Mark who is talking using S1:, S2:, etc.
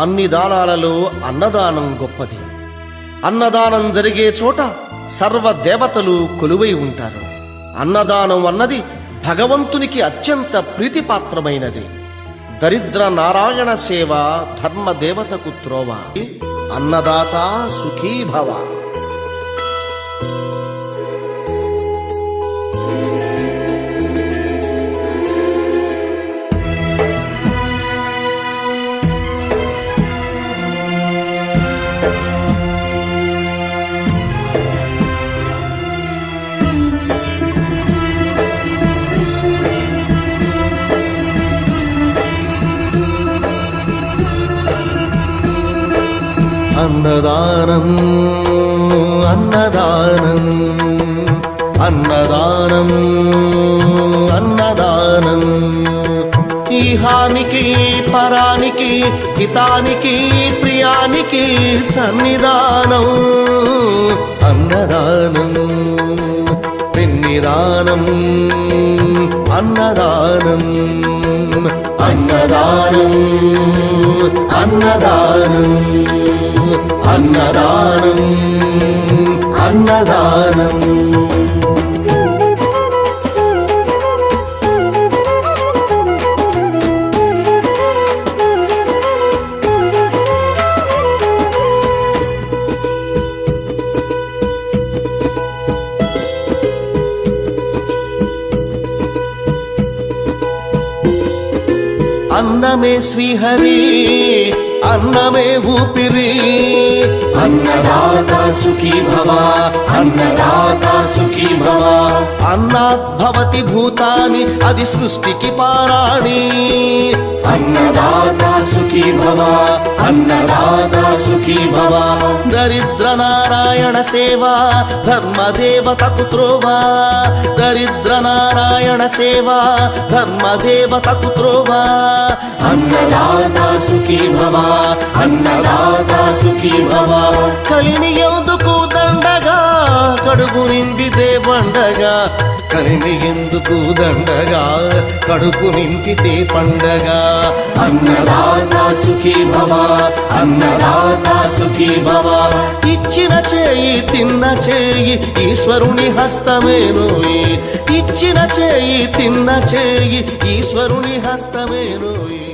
S1: అన్ని దానాలలో అన్నదానం గొప్పది. అన్నదానం జరిగే చోట సర్వ దేవతలు కొలువై ఉంటారు. అన్నదానం అన్నది భగవంతునికి అత్యంత ప్రీతిపాత్రమైనది. దరిద్ర నారాయణ సేవ ధర్మదేవతకు త్రోవ. అన్నదాత సుఖీ భవ. అన్నదానం అన్నదానం అన్నదానం అన్నదానం ఈహానికి పరానికి హితానికి ప్రియానికి సన్నిధానం. అన్నదానం పిన్నిదానం అన్నదానం అన్నదానం అన్నదానం అన్నదానం అన్నదానం. అన్నమే శ్రీహరి అన్నమే ఊపిరి.
S2: అన్నదాత సుఖీ భవ అన్నదాత సుఖీ భవ.
S1: అన్నాద్భవతి భూతాని అది సృష్టికి పారాణి.
S2: అన్నదాత సుఖీ భవ అన్నదాత సుఖీ భవ.
S1: దరిద్ర నారాయణ సేవ ధర్మదేవతకు త్రోవ. దరిద్ర నారాయణ సేవ ధర్మదేవతకు త్రోవ.
S2: అన్నదాత సుఖీ భవ అన్నదాత సుఖీ భవ.
S1: కలిమి ఎందుకు దండగా కడుపు నింపితే పండగా. కలిమి ఎందుకు దండగా కడుపు నింపితే పండగ.
S2: అన్నదాత సుఖీ భవ అన్నదాత సుఖీ భవ.
S1: ఇచ్చిన చేయి తిన్న చేయి ఈశ్వరుని హస్తమేనోయి. ఇచ్చిన చేయి తిన్న చేయి ఈశ్వరుని హస్తమేనోయి.